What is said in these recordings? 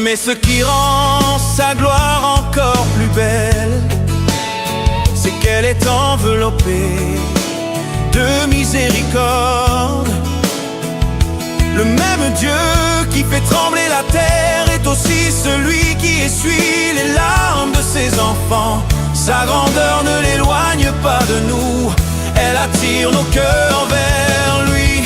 Mais ce qui rend sa gloire encore plus belle, c'est qu'elle est enveloppée de miséricorde. Le même Dieu qui fait trembler la terre est aussi celui qui essuie les larmes de ses enfants. Sa grandeur ne l'éloigne pas de nous, elle attire nos cœurs vers lui.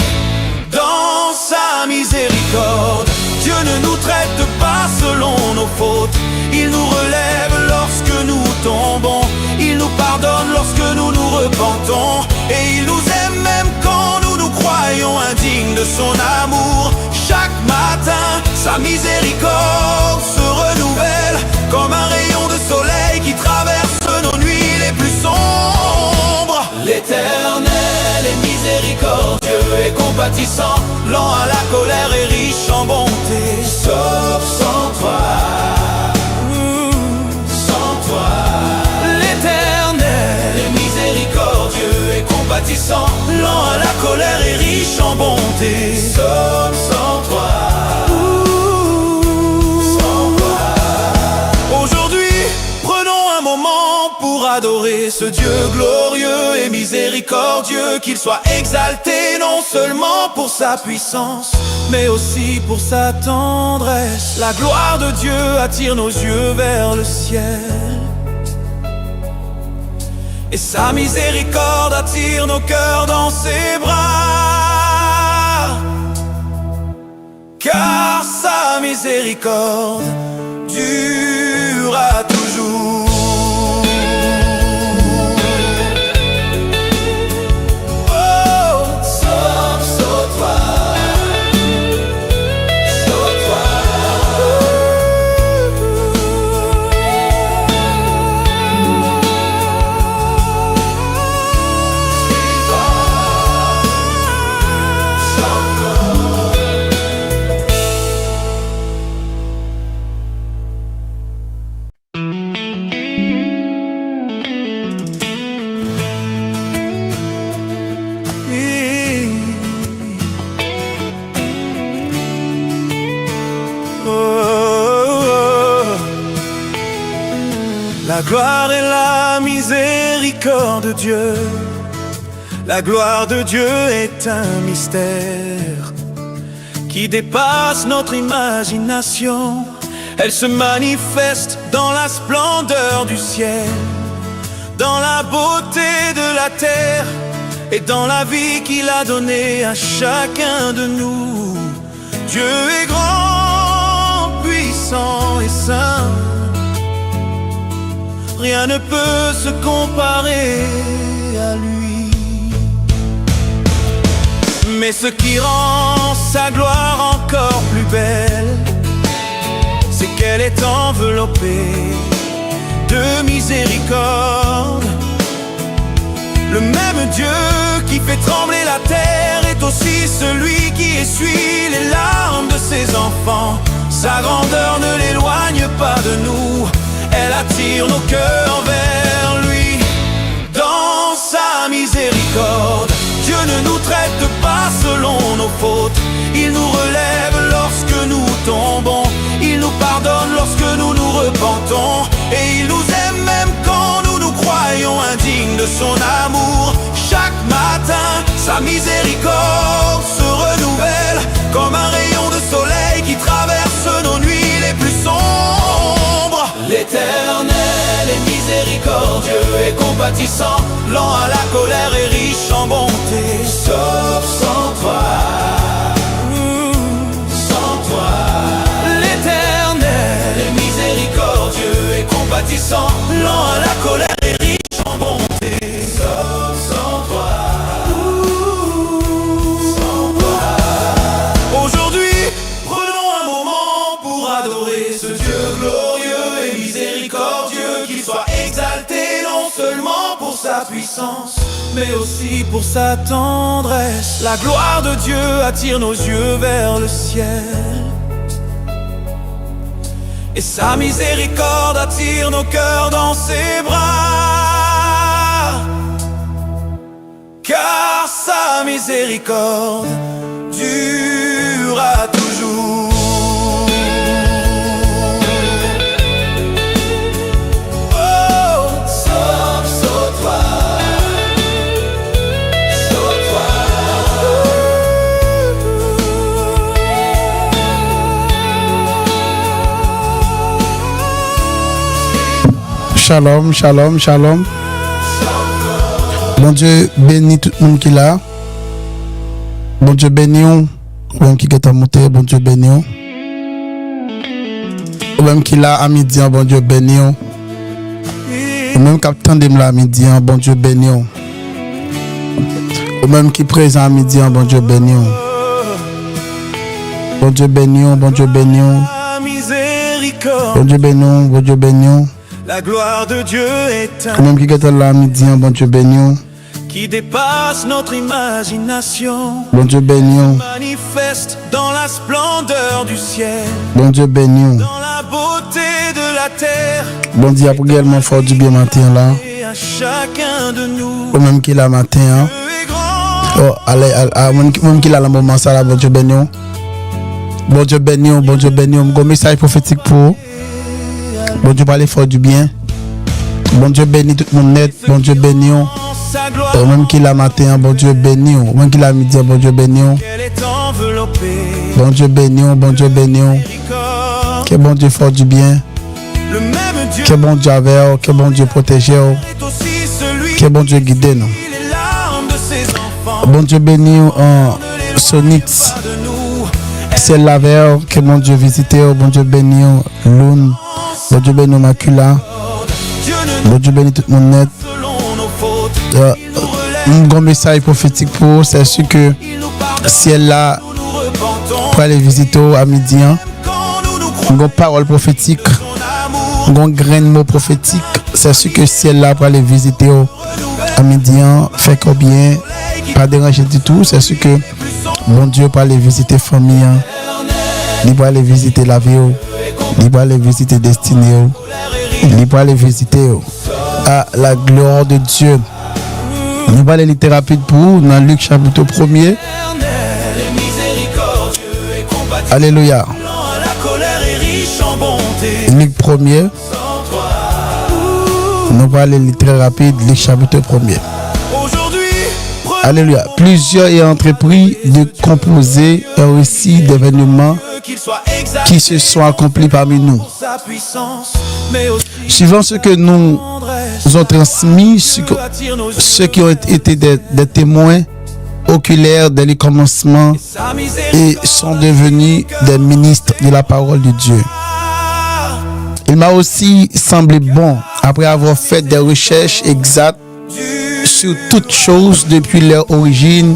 Dans sa miséricorde, Dieu ne nous traite pas selon nos fautes. Il nous relève lorsque nous tombons, il nous pardonne lorsque nous nous repentons, et il nous aime même quand nous nous croyons indignes de son amour. Chaque matin, sa miséricorde se renouvelle comme un rayon de soleil qui traverse nos nuits les plus sombres. L'Éternel est miséricordieux et compatissant, lent à la colère et riche en bonté. Sauf sans toi, sans toi. L'Éternel est miséricordieux et compatissant, lent à la colère et riche en bonté. Sauf sans toi. Pour adorer ce Dieu glorieux et miséricordieux, qu'il soit exalté non seulement pour sa puissance, mais aussi pour sa tendresse. La gloire de Dieu attire nos yeux vers le ciel, et sa miséricorde attire nos cœurs dans ses bras. Car sa miséricorde dure à toujours. La gloire et la miséricorde de Dieu. La gloire de Dieu est un mystère qui dépasse notre imagination. Elle se manifeste dans la splendeur du ciel, dans la beauté de la terre et dans la vie qu'il a donnée à chacun de nous. Dieu est grand, puissant et saint. Rien ne peut se comparer à lui. Mais ce qui rend sa gloire encore plus belle, c'est qu'elle est enveloppée de miséricorde. Le même Dieu qui fait trembler la terre est aussi celui qui essuie les larmes de ses enfants. Sa grandeur ne l'éloigne pas de nous, elle attire nos cœurs vers lui. Dans sa miséricorde, Dieu ne nous traite pas selon nos fautes. Il nous relève lorsque nous tombons, il nous pardonne lorsque nous nous repentons, et il nous aime même quand nous nous croyons indignes de son amour. Chaque matin, sa miséricorde se renouvelle comme un rayon de soleil qui traverse nos nuits les plus sombres. L'Éternel est miséricordieux et compatissant, lent à la colère et riche en bonté. Sauf sans toi, sans toi. L'Éternel est miséricordieux et compatissant, lent à la colère et riche en bonté. Sauf sans toi, sans toi. Aujourd'hui, prenons un moment pour adorer ce Dieu glorieux et miséricordieux, qu'il soit exalté non seulement pour sa puissance, mais aussi pour sa tendresse. La gloire de Dieu attire nos yeux vers le ciel, et sa miséricorde attire nos cœurs dans ses bras. Car sa miséricorde dure à toujours. Shalom, shalom, shalom. Bon Dieu bénit tout le monde qui est là. Bon Dieu bénit. Bon qui est monté, bon Dieu bénit. Ou même qui est là à midi, bon Dieu bénit. Ou même qui attend de là à midi, bon Dieu bénit. Ou même qui est présent à midi, bon Dieu bénit. Bon Dieu bénit, bon Dieu bénit. Bon Dieu bénit, bon Dieu bénit. La gloire de Dieu est Ou même qui est là à midi, bon Dieu bénit. qui dépasse notre imagination. Bon Dieu bénit. Manifeste dans la splendeur du ciel, Bon Dieu bénit. dans la beauté de la terre, Bon Dieu a également fort du bien matin là. et à chacun de nous. Ou même qui est là matin. Hein. Dieu est grand. Oh, allez, même qui est là le moment ça là, bon Dieu bénit. Bon Dieu bénit, bon Dieu bénit. Un message prophétique pour. Bon Dieu parle fort du bien. Bon Dieu bénit tout le monde net. Bon Dieu bénit. Sa gloire, Même qui est là matin, bon Dieu bénit. Même qui est là midi, bon Dieu bénit. elle est enveloppée. Bon Dieu bénit, bon Dieu bénit. Miséricorde. Que bon Dieu fort du bien. Le même Dieu Que bon Dieu avec, que bon Dieu protège. est aussi celui Que bon Dieu guide nous. qui les larmes de ses enfants. Bon Dieu bénit en Sonix. Pas de nous, C'est la veille que mon Dieu visite, bon Dieu bénit l'une, bon Dieu bénit Macula, Dieu ne nous bon Dieu bénit tout le monde net. selon nos fautes. Il nous relève, Un grand message prophétique pour, c'est sûr que il nous pardonne. si elle là Nous nous repentons pour aller visiter à midi, hein, quand nous nous une croyons grande parole prophétique, son amour. un grand grain de mot prophétique, c'est sûr que si elle là pour aller visiter à midi, hein, fait combien, pas déranger du tout, c'est sûr que mon Dieu pour aller visiter famille, hein, il va aller visiter la vie, il va aller visiter destinée, il va aller visiter à la gloire de Dieu. Nous allons aller lire rapide pour vous dans Luc chapitre 1er. Éternel et miséricordieux et compatissant, Alléluia. lent à la colère et riche en bonté. Luc 1er. Sans toi, Nous allons aller lire très rapide Luc chapitre 1er. aujourd'hui, prenons Alléluia. Plusieurs ayant entrepris de composer un récit d'événements qu'il soit exact qui se sont accomplis parmi nous. sa puissance, mais aussi Suivant ce que nous tendresse. ont transmis, Attire nos yeux, ceux qui ont été des témoins oculaires dès le commencement sa miséricorde. et sont devenus des ministres de la parole de Dieu. Il m'a aussi semblé bon, après avoir fait des recherches exactes sur toutes choses depuis leur origine,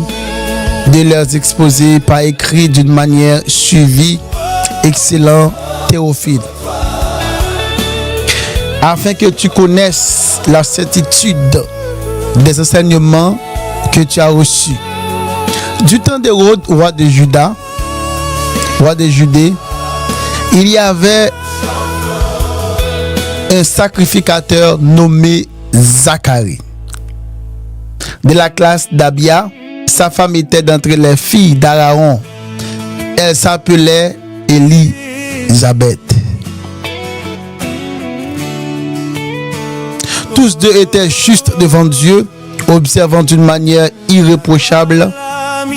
de leur exposer par écrit d'une manière suivie, excellent Théophile, afin que tu connaisses la certitude des enseignements que tu as reçus. Du temps d'Hérode, roi de Judée, il y avait un sacrificateur nommé Zacharie, de la classe d'Abia. Sa femme était d'entre les filles d'Aaron. Elle s'appelait Élisabeth. Tous deux étaient justes devant Dieu, observant d'une manière irréprochable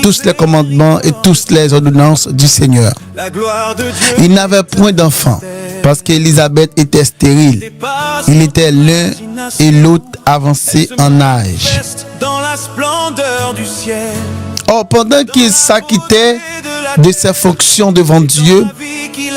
tous les commandements et toutes les ordonnances du Seigneur. La gloire de Dieu Il n'avait point d'enfant parce qu'Élisabeth était stérile. dépasse Il était l'un et l'autre avancés en âge. dans la splendeur du ciel. Or, pendant qu'il s'acquittait de ses fonctions devant Dieu, La vie qu'il